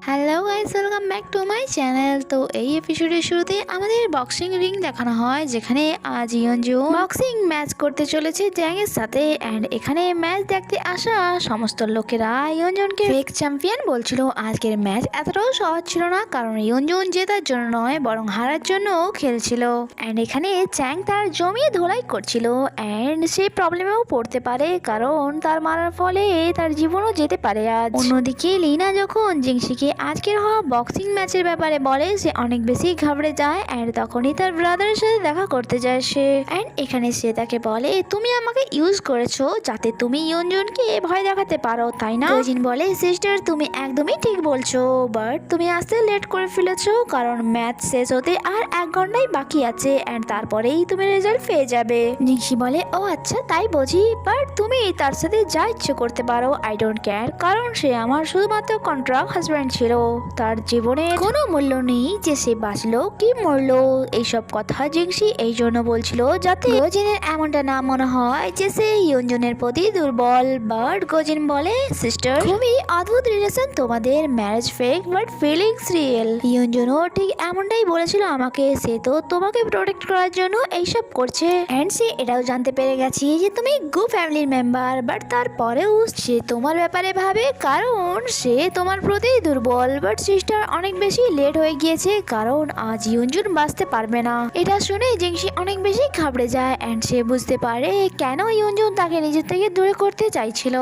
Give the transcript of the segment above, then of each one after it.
Hello guys, welcome back to my channel. তো এই এপিসোডের শুরুতে আমাদের বক্সিং রিং দেখানো হয়, যেখানে আজ ইয়নজু বক্সিং ম্যাচ করতে চলেছে জ্যাংয়ের সাথে। অ্যান্ড এখানে ম্যাচ দেখতে আসা সমস্ত লোকেরা ইয়নজনকে ফেক চ্যাম্পিয়ন বলছিল। আজকের ম্যাচ এতটাও সহজ ছিল না, কারণ ইয়নজন জেতার জন্য নয় বরং হারার জন্য খেলছিল। অ্যান্ড এখানে চ্যাং তার জমিয়ে ধোলাই করছিল, অ্যান্ড সে প্রবলেমেও পড়তে পারে, কারণ তার মারার ফলে তার জীবনও যেতে পারে আজ। অন্যদিকে লিনা যখন জিংসিকে আজকের হওয়া বক্সিং ম্যাচের ব্যাপারে বলে, সে অনেক বেশি ঘাবড়ে যায়। অ্যান্ড তখনই তার ব্রাদারের সাথে দেখা করতে যায় সে। অ্যান্ড এখানে সে তাকে বলে, তুমি আমাকে ইউজ করেছো যাতে তুমি ইয়নজনকে ভয় দেখাতে পারো, তাই না? জিন বলে, সিস্টার তুমি একদমই ঠিক বলছো, বাট তুমি আসতে লেট করে ফেলেছো, কারণ ম্যাচ শেষ হতে আর 1 ঘন্টাই বাকি আছে। অ্যান্ড তারপরেই তুমি রেজাল্ট পেয়ে যাবে। জিংসি বলে, ও আচ্ছা তাই বুঝি, বাট তুমি তার সাথে যা ইচ্ছে করতে পারো, আই ডোন্ট কেয়ার, কারণ সে আমার শুধুমাত্র কন্ট্রাক্ট হাজব্যান্ড ছিল। তার জীবনে কোনো মূল্য নেই যে সে বাঁচলো কি মরলো। এইসব কথা জিংসি এই জন্য বলছিল যাতে গোজিনের এমনটা না মনে হয় যে সে ইয়নজনের প্রতি দুর্বল। বাট গোজিন বলে, সিস্টার খুবই অদ্ভুত রিলেশন তোমাদের, marriage fake but feelings real. ইয়নজনও ঠিক এমনটাই বলেছিল আমাকে, সে তো তোমাকে প্রোটেক্ট করার জন্য এইসব করছে। এন্ড সে এটাও জানতে পেরে গেছি যে তুমি গু ফ্যামিলির মেম্বার, বাট তারপরেও সে তোমার ব্যাপারে ভাবে, কারণ সে তোমার প্রতি দুর্বল। বাট সিস্টার অনেক বেশি লেট হয়ে গিয়েছে, কারণ আজ ইয়নজুন বাঁচতে পারবে না। এটা শুনে জিংসি অনেক বেশি ঘাবড়ে যায়। এন্ড সে বুঝতে পারে কেন ইয়নজুন তাকে নিজের থেকে দূরে করতে চাইছিল।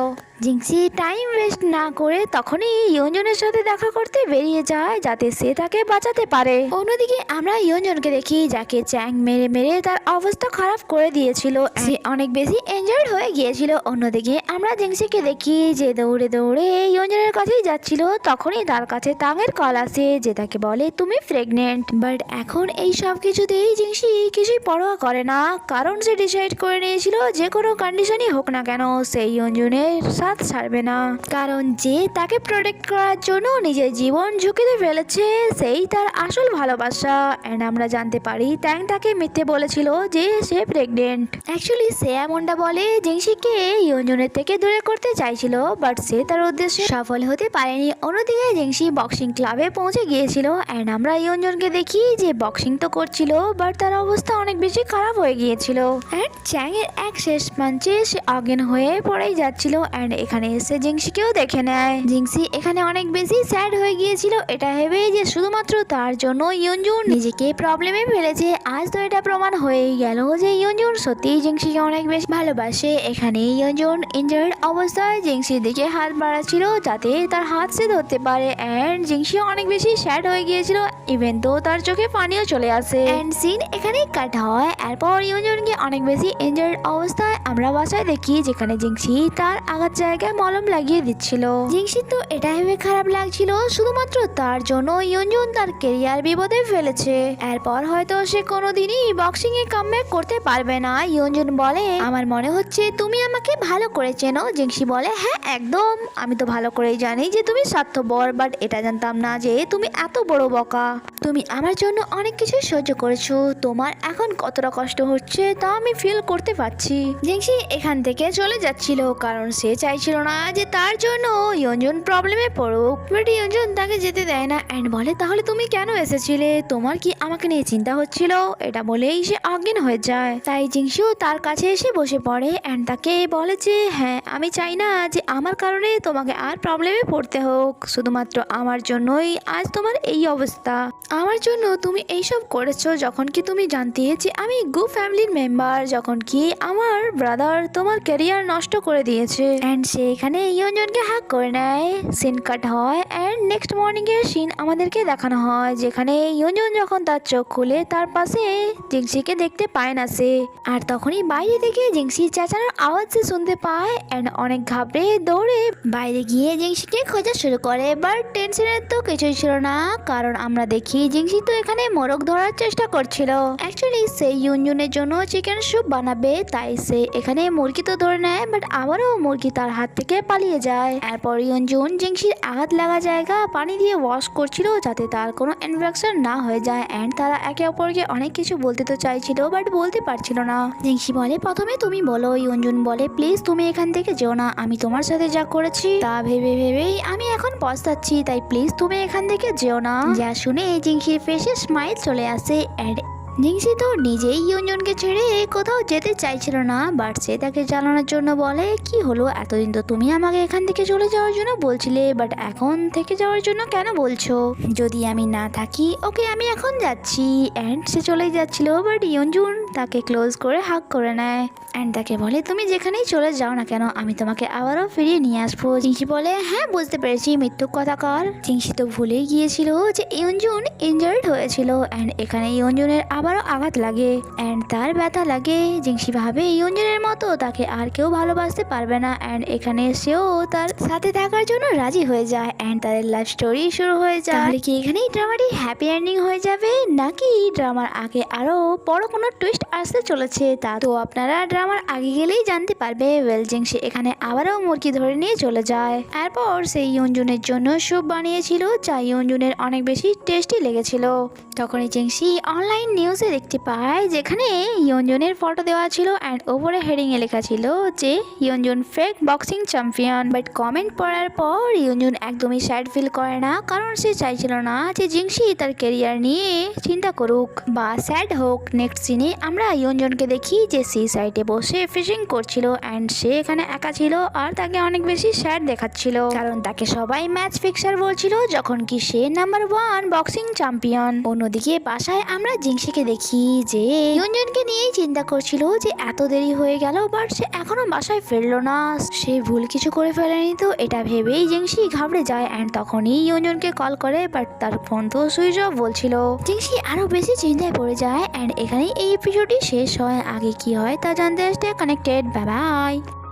জিংসি টাইম ওয়েস্ট না করে তখনই ইয়নজনের সাথে দেখা করতে বেরিয়ে যায়, যাতে সে তাকে বাঁচাতে পারে। অন্যদিকে আমরা ইয়নজনকে দেখি, যাকে চ্যাং মেরে মেরে তার অবস্থা খারাপ করে দিয়েছিল। সে অনেক বেশি ইনজার্ড হয়ে গিয়েছিল। অন্যদিকে আমরা জিংসিকে দেখি যে দৌড়ে দৌড়ে ইয়নজনের কাছেই যাচ্ছিল। তখনই তার কাছে তাঙের কল আসে, যে তাকে বলে তুমি প্রেগনেন্ট। বাট এখন এই সব কিছুতেই জিংসি কিছুই পরোয়া করে না, কারণ সে ডিসাইড করে নিয়েছিল যে কোনো কন্ডিশনই হোক না কেন সে ইয়নজনের সাথ ছাড়বে না, কারণ যে তাকে প্রোটেক্ট করার জন্য নিজের জীবন ঝুঁকিতে ফেলেছে সেই তার আসল ভালোবাসা। এন্ড আমরা জানতে পারি ট্যাং তাকে মিথ্যে বলেছিল যে সে প্রেগনেন্ট। অ্যাকচুয়ালি সে এমনটা বলে জিংসিকে ইয়নজনের থেকে দূরে করতে চাইছিল, বাট সে তার উদ্দেশ্যে সফল হতে পারেনি। অন্যদিকে জিংসি বক্সিং ক্লাবে পৌঁছে গিয়েছিল। এন্ড আমরা ইয়নজনকে দেখি যে বক্সিং তো করছিল, বাট তার অবস্থা অনেক বেশি খারাপ হয়ে গিয়েছিল। এন্ড চ্যাং এর এক শেষ পাঞ্চে সে অজ্ঞান হয়ে পড়েই যাচ্ছিল। এন্ড এখানে এসে জিংসিকেও দেখে নেয়। জিংসি এখানে অনেক বেশি স্যাড হয়ে গিয়েছিল, এটা ভেবে যে শুধুমাত্র তার জন্য ইয়নজুন নিজেকে প্রবলেমে ফেলেছে। আজ তো এটা প্রমাণ হয়েই গেল যে ইয়নজুন সত্যিই জিংসিকে অনেক বেশি ভালোবাসে। এখানে ইয়নজুন ইনজার্ড অবস্থায় জিংসির দিকে হাত বাড়াচ্ছিল যাতে তার হাত সে ধরতে পারে। এন্ড জিংসি অনেক বেশি স্যাড হয়ে গিয়েছিল, ইভেন তো তার চোখে পানিও চলে আসে। এন্ড সিন এখানে কাট হয়। এরপর ইয়নজুনকে অনেক বেশি ইনজার্ড অবস্থায় আমরা বাসায় দেখি, যেখানে জিংসি তার আঘাত জায়গায় মলম লাগিয়ে দিচ্ছিল। জিংসি তো এটা ভেবে খারাপ লাগছিল, শুধুমাত্র তার জন্য ইয়নজুন তার কেরিয়ার বিপদে ফেলেছে। এরপর হয়তো সে কোনোদিনই বক্সিং এ কামব্যাক করতে পারবে না। ইয়নজুন বলে, আমার মনে হচ্ছে তুমি আমাকে ভালো করে চেনো। জিংসি বলে, হ্যাঁ একদম, আমি তো ভালো করেই জানি যে তুমি স্বার্থপর, বাট এটা জানতাম না যে তুমি এত বড় বোকা। তুমি আমার জন্য অনেক কিছু সহ্য করেছো, তোমার এখন কতটা কষ্ট হচ্ছে তা আমি ফিল করতে পারছি। জিংসি এখান থেকে চলে যাচ্ছিল, কারণ সে চাইছিল না যে তার জন্য ইয়নজুন প্রবলেমে পড়ুক। বাট ইয়নজুন তাকে যেতে দেয় না। এন্ড বলে, তাহলে তুমি কেন এসেছিলে, তোমার কি আমাকে নিয়ে চিন্তা হচ্ছিল? এটা বলেই সে অজ্ঞান হয়ে যায়। তাই জিংসিও তার কাছে এসে বসে পড়ে। এন্ড তাকে বলে যে, হ্যাঁ আমি চাই না যে আমার কারণে তোমাকে আর প্রবলেমে পড়তে হোক, শুধুমাত্র আমার জন্যই আজ তোমার এই অবস্থা। আমার জন্য তুমি এইসব করেছো যখন কি তুমি জানতে যে আমি গু ফ্যামিলির মেম্বার, যখন কি আমার ব্রাদার তোমার ক্যারিয়ার নষ্ট করে দিয়েছে। এন্ড সে এখানে ইয়নজনকে হাক করে নেয়। সিন কাট হয়। এন্ড নেক্সট মর্নিং এর সিন আমাদেরকে দেখানো হয়, যেখানে ইয়নজন যখন তার চোখ খুলে তার পাশে জিংসিকে দেখতে পায় না সে। আর তখনই বাইরে থেকে জিংসির চেঁচানোর আওয়াজ সে শুনতে পায়। এন্ড অনেক ঘাবড়ে দৌড়ে বাইরে গিয়ে জিংসিকে খোঁজা শুরু করে। বাট টেনশনের তো কিছুই ছিল না, কারণ আমরা দেখি জিংসি তো এখানে মোরগ ধরার চেষ্টা করছিল। অ্যাকচুয়ালি সে ইয়নজনের জন্য চিকেন স্যুপ বানাবে, তাই সে এখানে মুরগি তো ধরে নেয়, বাট আবারও মুরগি তার হাত থেকে পালিয়ে যায়। এরপর ইয়নজুন জিংসির আঘাত লাগা জায়গা পানি দিয়ে ওয়াশ করছিল যাতে তার কোনো ইনফেকশন না হয়ে যায়। অ্যান্ড তারা একে অপরকে অনেক কিছু বলতে তো চাইছিল বাট বলতে পারছিল না। জিংসি বলে প্রথমে তুমি বলো। ইয়নজুন বলে প্লিজ তুমি এখান থেকে যেও না, আমি তোমার সাথে যা করেছি তা ভেবেই আমি এখন পস্তাচ্ছি, তাই প্লিজ তুমি এখান থেকে যেও না। যা শুনে জিংসির ফেসে স্মাইল চলে আসে। অ্যান্ড জিংসি তো নিজেই ইয়নজুনকে ছেড়ে কোথাও যেতে চাইছিল না, বাট সে তাকে জ্বালানোর জন্য বলে কি হলো, এতদিন তো তুমি আমাকে এখান থেকে চলে যাওয়ার জন্য বলছিলে, বাট এখন থেকে যাওয়ার জন্য কেন বলছো? যদি আমি না থাকি ওকে আমি এখন যাচ্ছি। অ্যান্ড সে চলেই যাচ্ছিল, বাট ইয়নজুন তাকে ক্লোজ করে হাগ করে নেয়। অ্যান্ড তাকে বলে তুমি যেখানেই চলে যাও না কেন আমি তোমাকে আবারও ফিরিয়ে নিয়ে আসবো। জিংসি বলে হ্যাঁ বুঝতে পেরেছি মৃত্যু কথাকার। জিংসি তো ভুলেই গিয়েছিল যে ইয়নজুন ইনজার্ড হয়েছিল। অ্যান্ড এখানে ইয়নজুনের আবারও আঘাত লাগে অ্যান্ড তার ব্যথা লাগে। জিংসি ভাবে ইয়নজুনের মতো তাকে আর কেউ ভালোবাসতে পারবে না। অ্যান্ড এখানে সেও তার সাথে থাকার জন্য রাজি হয়ে যায়। অ্যান্ড তাদের লাভ স্টোরি শুরু হয়ে যায়। তাহলে কি এখানেই ড্রামাটি হ্যাপি এন্ডিং হয়ে যাবে নাকি ড্রামার আগে আরো বড় কোনো টুইস্ট আসতে চলেছে? তা তো আপনারা ড্রামার আগে গেলেই জানতে পারবে। জিংসি এখানে আবারও মুরগি ধরে নিয়ে চলে যায়। এরপর সেই ইয়নজুনের জন্য স্যুপ বানিয়েছিল যা ইয়নজুনের অনেক বেশি টেস্টি লেগেছিল। তখনই জিংসি অনলাইন নিউজে দেখতে পায় যেখানে ইয়নজুনের ফটো দেওয়া ছিল অ্যান্ড ওপরে হেডিং এ লেখা ছিল যে Yeonjun fake boxing champion. But comment পড়ার পর ইয়নজুন একদমই স্যাড ফিল করে না, কারণ সে চাইছিল না যে জিংসি তার ক্যারিয়ার নিয়ে চিন্তা করুক বা স্যাড হোক। নেক্সট সিনে আমরা ইয়নজুনকে দেখি যে সি সাইডে বসে ফিশিং করছিল অ্যান্ড সে এখানে একা ছিল আর তাকে অনেক বেশি স্যাড দেখাচ্ছিল, কারণ তাকে সবাই ম্যাচ ফিক্সার বলছিল যখন কি সে নাম্বার 1 বক্সিং চ্যাম্পিয়ন। অন্যদিকে বাসায় আমরা জিংসিকে দেখি যে ইয়নজুনকে নিয়েই চিন্তা করছিল যে এত দেরি হয়ে গেল বাট সে এখনো বাসায় ফিরলো না, সে ভুল কিছু করে ফেলেনি তো, এটা ভেবেই জিংসি ঘাবড়ে যায়। অ্যান্ড তখনই ইয়নজুনকে কল করে বাট তার ফোন তো সুইচ অফ বলছিল। জিংসি আরো বেশি চিন্তায় পড়ে যায়। অ্যান্ড এখানেই এই এপিসোডটি শেষ হয়। আগে কি হয় তা জানতে আসতে কানেক্টেড। Bye bye.